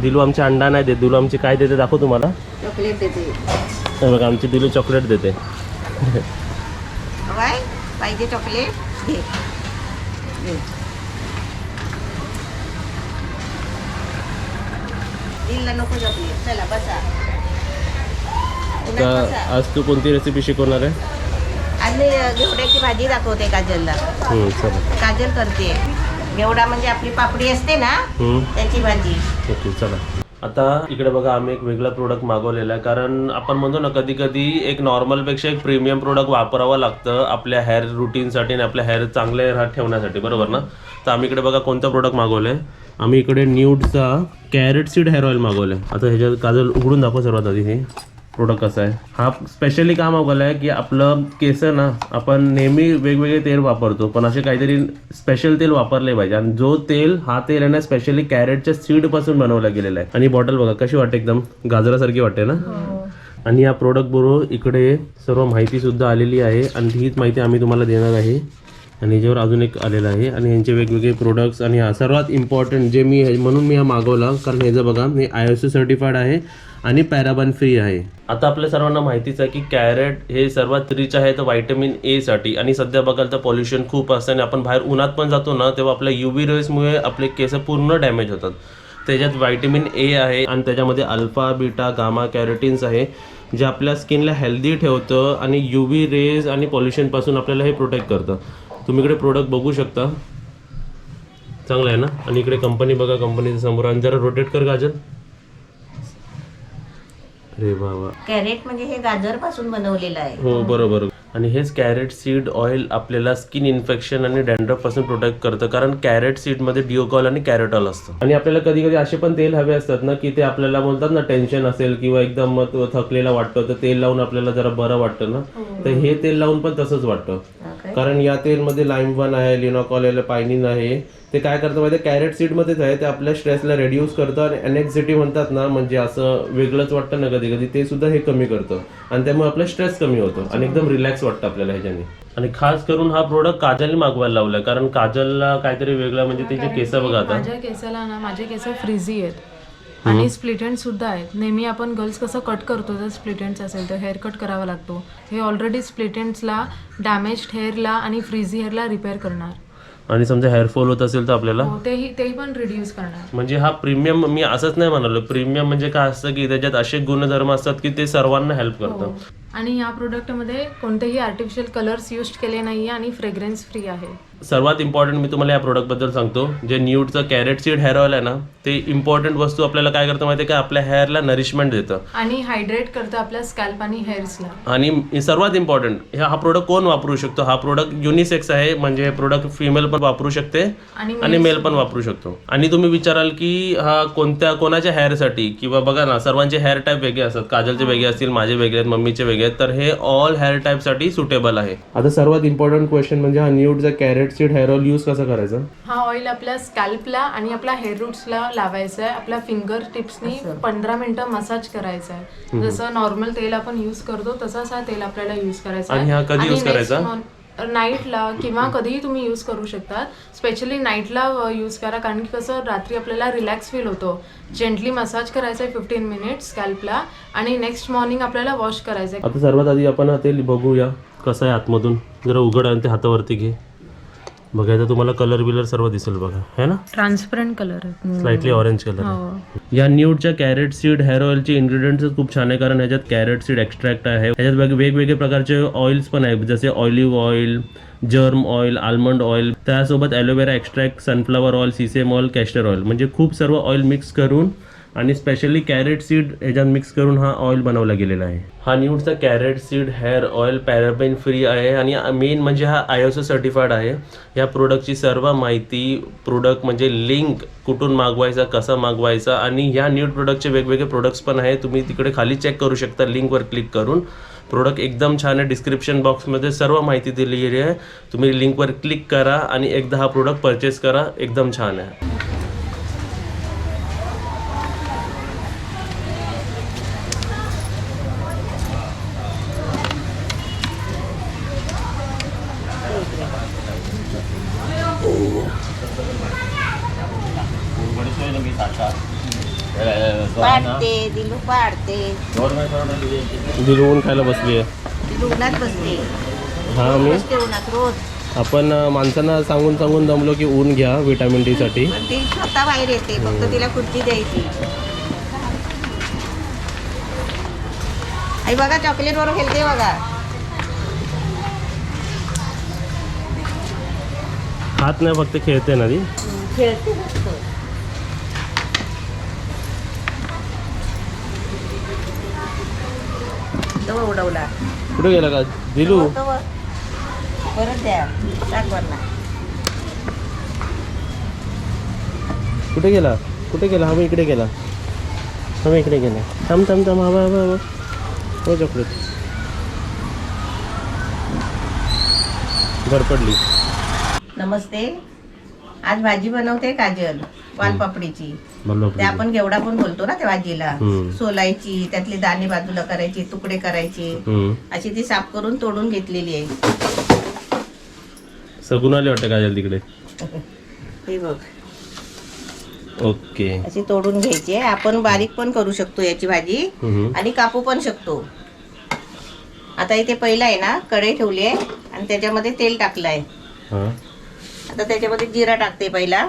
दिलू आमची अंडा नाही देत. दिलू आमची काय देते दाखव तुम्हाला. चॉकलेट देते. बघा आमची दिलू चॉकलेट देते. काय पाहिजे चॉकलेट घे. दिलला नको चॉकलेट. चला बसा. आज तू कोणती रेसिपी शिकवणार आहे? आज मी घेवड्याची भाजी दाखवते काजलला. चला. काजल करते. घेवडा म्हणजे आपली पापडी असते ना त्याची भाजी. ओके चला. आता इकडे बघा आम्ही एक वेगळा प्रोडक्ट मागवलेला आहे. कारण आपण म्हणतो ना कधी कधी एक नॉर्मलपेक्षा एक प्रीमियम प्रोडक्ट वापरावं लागतं आपल्या हेअर रुटीनसाठी आणि आपल्या हेअर चांगले ठेवण्यासाठी, बरोबर ना. तर आम्ही इकडे बघा कोणतं प्रोडक्ट मागवलं आहे. आम्ही इकडे न्यूडचा कॅरेट सीड हेअर ऑइल मागवलं आहे. आता ह्याच्यात काजल उघडून दाखव सर्वात आधी हे प्रोडक्ट कसं आहे. हा स्पेशली का मागवला आहे की आपलं केस ना आपण नेहमी वेगवेगळे तेल वापरतो, पण असे काहीतरी स्पेशल तेल वापरले पाहिजे. आणि जो तेल हा तेल आहे ना स्पेशली कॅरेटच्या सीड पासून बनवला गेलेला आहे. आणि बॉटल बघा कशी वाटते, एकदम गाजरासारखी वाटते ना. आणि या प्रोडक्ट बरोबर इकडे सर्व माहिती सुद्धा आलेली आहे आणि हीच माहिती आम्ही तुम्हाला देणार आहे. आणि याच्यावर अजून एक आलेलं आहे आणि यांचे वेगवेगळे प्रोडक्ट्स. आणि हा सर्वात इम्पॉर्टंट जे मी म्हणून मी हा मागवला कारण ह्याचं बघा हे ISO सर्टिफाईड आहे आणि पॅराबन फ्री आहे. आता आपल्या सर्वांना माहितीच आहे की कॅरेट हे सर्वात रिच आहे तर व्हायटमिन ए साठी. आणि सध्या बघाल तर पॉल्युशन खूप असतं आणि आपण बाहेर उन्हात पण जातो ना तेव्हा आपल्या UV रेसमुळे आपले केस पूर्ण डॅमेज होतात. त्याच्यात व्हायटमिन ए आहे आणि त्याच्यामध्ये अल्फा बीटा गामा कॅरोटीन्स आहे जे आपल्या स्किनला हेल्दी ठेवतं आणि UV रेज आणि पॉल्युशनपासून आपल्याला हे प्रोटेक्ट करतं. तुम्ही इकडे प्रोडक्ट बघू शकता, चांगलं आहे ना. आणि इकडे कंपनी बघा, कंपनीच्या समोर. आणि जरा रोटेट कर गाजर. अरे बाबा, कॅरेट म्हणजे हे गाजर पासून बनवलेलं आहे. हो बरोबर. आणि हेच कॅरेट सीड ऑइल आपल्याला स्किन इन्फेक्शन आणि डॅन्ड्रफ पासून प्रोटेक्ट करतं कारण कॅरेट सीड मध्ये डिओकॉल आणि कॅरेटॉल असतं. आणि आपल्याला कधी कधी असे पण तेल हवे असतात ना की ते आपल्याला बोलतात ना टेन्शन असेल किंवा एकदम थकलेला वाटतं तर तेल लावून आपल्याला जरा बरं वाटतं ना. तर हे तेल लावून पण तसंच वाटतं. कारण या तेलमध्ये लाईम-1 आहे, लिनोकॉल आहे, पायनिन आहे. ते काय करतं माहिती, कॅरेट सीड मध्येच आहे. ते आपल्या स्ट्रेसला रेड्यूस करतं आणि एनेक्झिटी म्हणतात ना म्हणजे असं वेगळंच वाटतं ना कधी कधी, ते सुद्धा हे कमी करतं आणि त्यामुळे आपला स्ट्रेस कमी होतो आणि एकदम रिलॅक्स वाटतं आपल्याला ह्याच्याने. आणि खास करून हा प्रोडक्ट काजलने मागवायला लावलाय कारण काजलला काहीतरी वेगळं म्हणजे तिचे केस बघा. आता माझ्या केसाला ना माझे केस फ्रीझी आहेत आणि स्प्लिट एंड सुद्धा आहेत. नेहमी आपण गर्ल्स कसं कट करतो जर स्प्लिट एंड्स असेल तर हेअर कट करावा लागतो. हे ऑलरेडी स्प्लिट एंड्सला, डॅमेज्ड हेअरला आणि फ्रीझी हेअरला रिपेअर करणार. आणि समजा हेअरफॉल होत असेल तर आपल्याला तेही पण रिड्यूस करणार. म्हणजे हा प्रीमियम, मी असंच नाही म्हणालो, प्रीमियम म्हणजे काय असतं की त्याच्यात असे गुणधर्म असतात की ते सर्वांना हेल्प करतं. आणि या प्रोडक्टमध्ये कोणतेही आर्टिफिशियल कलर्स यूज केले नाहीये आणि फ्रेग्रन्स फ्री आहे. सर्वात इम्पॉर्टंट मी तुम्हाला या प्रोडक्टबद्दल सांगतो. जे न्यूडचं कॅरेट सीड हेअर ऑइल आहे ना ते इम्पॉर्टंट वस्तू आपल्याला काय करतं माहिती आहे का, आपल्या हेअरला नरिशमेंट देतं आणि हायड्रेट करतं आपल्या स्कॅल्प आणि हेअर्सला. आणि सर्वात इम्पॉर्टंट हा प्रोडक्ट कोण वापरू शकतो, हा प्रोडक्ट युनिसेक्स आहे. म्हणजे हे प्रोडक्ट फिमेल पण वापरू शकते आणि मेल पण वापरू शकतो. आणि तुम्ही विचाराल की हा कोणाच्या हेअरसाठी, किंवा बघा ना सर्वांचे हेअर टाईप वेगळे असतात. काजलचे वेगळे असतील, माझे वेगळे आहेत, मम्मीचे वेगळे आहेत. तर हे ऑल हेअर टाईप साठी सुटेबल आहे. आता सर्वात इम्पॉर्टंट क्वेश्चन म्हणजे हा न्यूडचा carrot seed hair oil use कसा करायचा. हा ऑइल आपल्या स्कॅल्पला आणि आपल्या हेअर रूट्सला लावायचा आहे. आपल्या फिंगर टिप्सनी 15 मिनिटं मसाज करायचा आहे. जसं नॉर्मल तेल आपण यूज करतो तसाच हा तेल आपल्याला यूज करायचा आहे. आणि हा कधी यूज करायचा, नाईटला किंवा कधीही तुम्ही यूज करू शकता. स्पेशली नाईटला यूज करा कारण की कसं रात्री आपल्याला रिलॅक्स फील होतो. जेंटली मसाज करायचा आहे 15 मिनिट्स स्कॅल्पला आणि नेक्स्ट मॉर्निंग आपल्याला वॉश करायचं आहे. आता सर्वात आधी आपण हा तेल बघूया कसं आहे आतमधून. जरा उघड आणि ते हातावरती घे, बघायचं तुम्हाला कलर बिलर सर्व दिसेल बघा, है ना. ट्रान्सपरंट कलर आहे, स्लाइटली ऑरेंज कलर. या न्यूडच्या कॅरेट सीड हेअर ऑइलचे इन्ग्रेडियंट्स खूप छान आहे कारण ह्याच्यात कॅरेट सीड एक्स्ट्रॅक्ट आहे. ह्याच्यात वेगवेगळे प्रकारचे ऑइल्स पण आहेत जसे olive oil, germ oil, almond oil, त्यासोबत aloe vera extract, sunflower oil, sesame oil, castor oil, म्हणजे खूप सर्व ऑइल मिक्स करून आणि स्पेशली कॅरेट सीड ह्याच्यात मिक्स करून हा ऑइल बनवला गेलेला आहे. हा न्यूडचा carrot seed hair oil paraben free आहे आणि मेन म्हणजे हा ISO सर्टिफाईड आहे. या प्रोडक्टची सर्व माहिती, प्रोडक्ट म्हणजे लिंक, कुठून मागवायचा, कसा मागवायचा, आणि ह्या न्यूड प्रोडक्टचे वेगवेगळे प्रोडक्ट्स पण आहे. तुम्ही तिकडे खाली चेक करू शकता लिंकवर क्लिक करून. प्रोडक्ट एकदम छान आहे. डिस्क्रिप्शन बॉक्समध्ये सर्व माहिती दिलेली आहे. तुम्ही लिंकवर क्लिक करा आणि एकदा हा प्रोडक्ट परचेस करा. एकदम छान आहे. पाडते दिलू पाडते दिलू ऊन खायला बसली आहे. दिलू उन्हात बसते. हा मी बसते उन्हात रोज. आपण माणसांना सांगून सांगून दमलो की ऊन घ्या विटॅमिन डी साठी. पण ती स्वतः बाहेर येते, फक्त तिला खुर्ची द्यायची. आई बघा चॉकलेट बरोबर खेळते बघा. हात नाही फक्त खेळते ना ती. खेळते मस्त. तो उडवला. कुठे गेला का दिलू? तो परत द्या टाक वरना. कुठे गेला? कुठे गेला? हवा इकडे गेला. हवा इकडे गेला. थांब थांब थांब. हवा हवा हवा. हो चॉकलेट भर पडली. नमस्ते. आज भाजी बनवते काजल वालपापडीची. ते आपण घेवडा पण बोलतो ना त्या भाजीला. सोलायची, त्यातले दाणे बाजूला करायचे, तुकडे करायचे, अशी ती साफ करून तोडून घेतलेली आहे. सगून आले वाटतं काजल तिकडे. हे बघ ओके. अशी तोडून घ्यायची आहे. आपण बारीक पण करू शकतो याची भाजी आणि कापू पण शकतो. आता इथे पहिला आहे ना कढई ठेवली आहे आणि त्याच्यामध्ये तेल टाकलं आहे. आता त्याच्यामध्ये जिरा टाकते पहिला.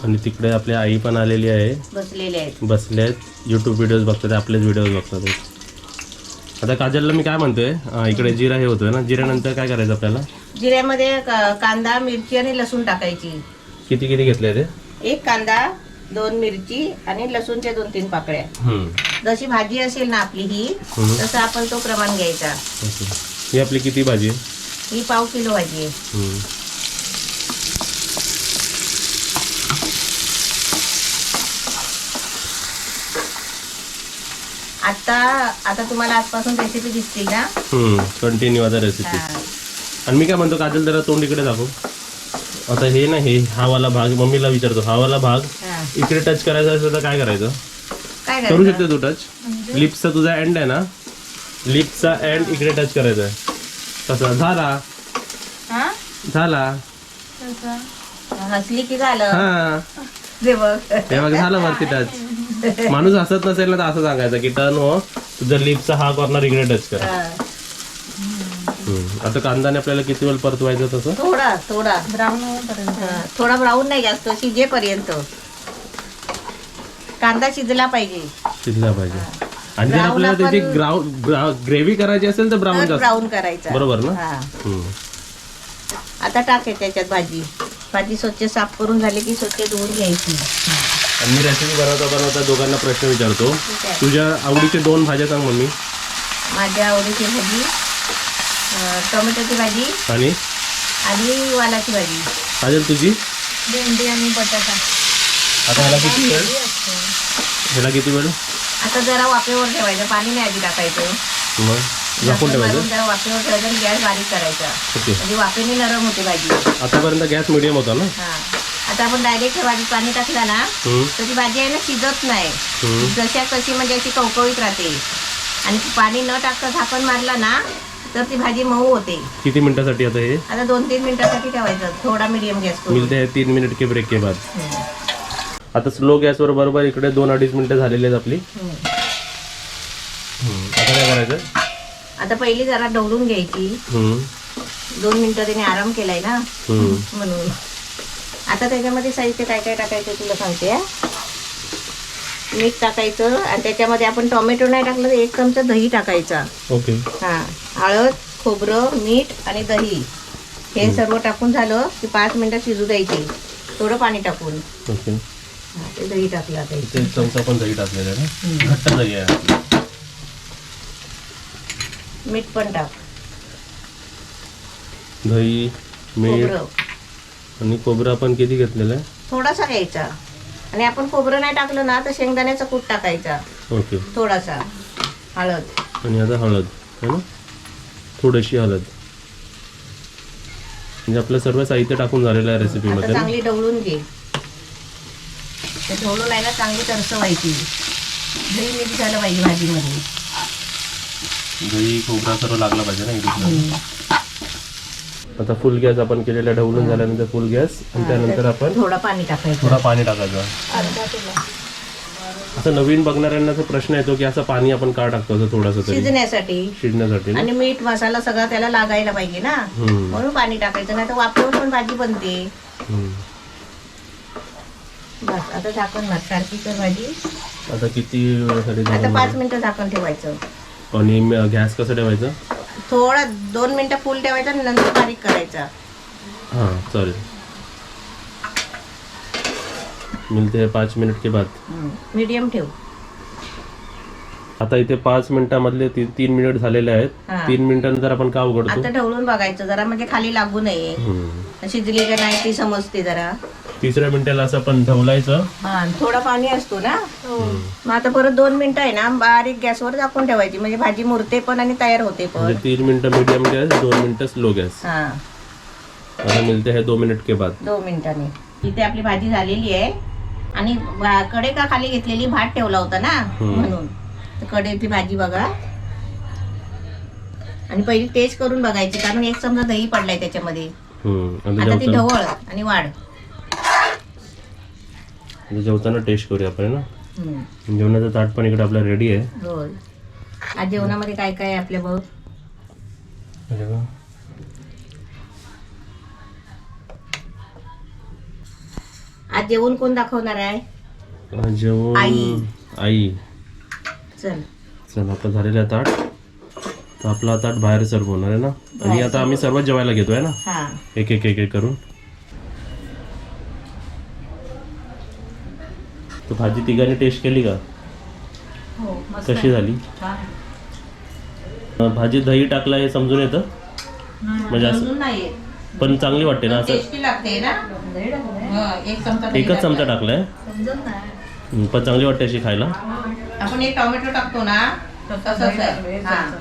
आणि तिकडे आपली आई पण आलेली आहे. बसलेले आहेत. बसले आहेत. यूट्यूब व्हिडिओज बघतात, आपलेच व्हिडिओज बघतात. आता काजलला मी काय म्हणतोय, इकडे जिरा हे होतोय ना, जिऱ्यानंतर काय करायचं आपल्याला? जिऱ्यामध्ये कांदा, मिरची आणि लसूण टाकायची. किती किती घेतले ते? 1 कांदा, 2 मिरची आणि लसूणच्या 2-3 पाकळ्या. जशी भाजी असेल ना आपली ही, तसं आपण तो प्रमाण घ्यायचा. ही आपली किती भाजी आहे? ही 1/2 किलो भाजी आहे. आता तुम्हाला आजपासून रेसिपी दिसतील ना. कंटिन्यू आता रेसिपी. हा. आणि मी काय म्हणतो काजल, जरा तोंड इकडे दाखव. आता हे ना, हे हा वाला भाग मम्मीला विचारतो. हा वाला भाग हा. इकडे टच करायचा असेल तर काय करायचं? काय करू करायचं? शकते तू टच? लिप्सचा तुझा एंड आहे ना, लिप्सचा एंड इकडे टच करायचा आहे. तसा झाला. हा? झाला. हसली की झालं. हा हे बघ. ते मग झालं वरती टच. माणूस हसत नसेल ना तर असं सांगायचं की टर्न हो, तुझा लिपचा हा कॉर्नर इकडे टच कर. हा. आता कांदाने आपल्याला किती वेळ परतवायचं तसं? थोडा ब्राऊन पर्यंत. थोडा ब्राऊन नाही, जास्त शिजेपर्यंत. कांदा शिजला पाहिजे. शिजला पाहिजे. आणि जर आपल्याला त्याची ग्रेव्ही करायची असेल तर ब्राऊन जास्त ब्राऊन करायचा. बरोबर ना? हा. आता टाक त्याच्यात भाजी स्वच्छ साफ करून झाली की स्वच्छ धुवून घ्यायची. आणि मी रेसिपी बनवता दोघांना प्रश्न विचारतो. ठीक आहे. तुझ्या आवडीचे 2 भाज्या सांग मम्मी. माझ्या आवडीची भाजी टोमॅटोची भाजी आणि वालाची भाजी. काजल तुझी? भेंडी आणि बटाटा. आता ह्याला किती वेळ? आता जरा वाफेवर ठेवायचं, पाणी नाही आधी टाकायचं. मग झाकून ठेवायचं. जरा वाफेवर ठेवायचं आणि गॅस बारीक करायचा. ओके. म्हणजे वाफेने नरम होते भाजी. आतापर्यंत गॅस मिडियम होता ना? हा. आता आपण डायरेक्ट भाजी पाणी टाकला ना तर ती भाजी आहे ना शिजत नाही. जशा कशी म्हणजे अशी कवकवीत राहते. आणि पाणी न टाकता झाकण मारला ना तर ती भाजी मऊ होते. किती मिनिटासाठी आता हे? आता 2-3 मिनिटासाठी ठेवायचं, थोडा मीडियम गॅस करून. मिलते 3 मिनिट के ब्रेक के बाद. आता स्लो गॅसवर बरोबर इकडे 2-2.5 मिनिटं झालेली आहेत आपली. आता काय करायचं? आता पहिली जरा ढवळून घ्यायची. 2 मिनिटं त्याने आराम केलाय ना म्हणून. आता त्याच्यामध्ये साहित्य काय काय टाकायचं तुला सांगते. मीठ टाकायचं आणि त्याच्यामध्ये आपण टोमॅटो नाही टाकलं तर 1 चमचा दही टाकायचा. ओके. हा. हळद, खोबरं, मीठ आणि दही हे सर्व टाकून झालं की 5 मिनिटं शिजू द्यायचे, थोडं पाणी टाकून. ओके. ते दही टाकलं आता. इथे 1 चमचा पण दही टाकलेलं आहे ना, घट्ट दही आहे. मीठ पण टाक. दही, मीठ खोबरं आणि खोबरं आपण किती घेतलेलं आहे? थोडासा घ्यायचा. आणि आपण खोबरं नाही टाकलं ना तर शेंगदाण्याचा कूट टाकायचा ओके. थोडासा. हळद आणि आता हळद है ना, थोडीशी हळद. म्हणजे आपलं सर्व साहित्य टाकून झालेलं आहे आता रेसिपीमध्ये. चांगली ढवळून घे. ते ढवळून आहे ना चांगली तरसवायची. दही मिक्स झालं पाहिजे भाजीमध्ये. दही खोबरा सर्व लागला पाहिजे ना इकडे. आता फुल गॅस आपण केलेला ढवलून झाल्यानंतर फुल गॅस आणि त्यानंतर आपण थोडं पाणी टाकायचं. थोडा पाणी टाकायचं. अर्धा किलो. असं नवीन बघणाऱ्यांना तर प्रश्न येतो की असं पाणी आपण का टाकतो असं थोडंसं तरी शिजण्यासाठी ना? आणि मीठ मसाला सगळा त्याला लागायला पाहिजे ना, म्हणून पाणी टाकायचं, नाही तर वापरून पण भाजी बनते. बस आता झाकण मार, सारखी कर भाजी. आता किती वेळासाठी आता 5 मिनिटं झाकण ठेवायचं. आणि गॅस कसं ठेवायचं? थोडा 2 मिनिटं फुल ठेवायचं आणि नंतर बारीक करायचा. हां चालेल. मिलते हैं 5 मिनिट के बाद. मीडियम ठेव. आता इथे 5 मिनिटांमधले 3 मिनिट झालेले आहेत. हा. 3 मिनिटांनंतर आपण का उघडतो? आता ढवळून बघायचं जरा, म्हणजे खाली लागू नये, शिजली का नाही ती समजते जरा. तिसऱ्या मिनिटाला असं आपण ढवलायचं. हा, थोडा पाणी असतो ना, मग आता परत 2 मिनिटं आहे ना बारीक गॅसवर झाकून ठेवायची, म्हणजे भाजी मुरते पण आणि तयार होते पण. म्हणजे 3 मिनिटं मीडियम गॅस, 2 मिनिटं स्लो गॅस. हा, आता मिलते हैं 2 मिनिट के बाद. 2 मिनिटांनी. इथे आपली भाजी झालेली आहे आणि कडे का खाली घेतलेली भात ठेवला होता ना, म्हणून कडेची भाजी बघा आणि पहिली टेस्ट करून बघायची, कारण 1 चमचा दही पडलाय त्याच्यामध्ये. आता ती ढवळ आणि वाढ. जेवताना टेस्ट करूया आपण ना. जेवणाचं ताट पण इकडे आपलं रेडी आहे. होय. आज जेवणामध्ये काय काय आहे आपल्या बघ. आज जेवण कोण दाखवणार आहे? जेवण आई. चल आता झालेलं आहे ताट, तर आपला ताट बाहेर सर्व होणार आहे ना. आणि आता आम्ही सर्व जेवायला घेतोय ना, एक एक एक एक करून. तर भाजी तिघांनी टेस्ट केली का? कशी झाली भाजी? दही टाकला हे समजून येतं, म्हणजे असं नाही पण चांगली वाटते ना असं. टेस्टी लागते ना. 1 चमचा एकच चमचा टाकलाय पण चांगली वाटते अशी खायला. आपण एक टोमॅटो टाकतो ना, तसंच आहे.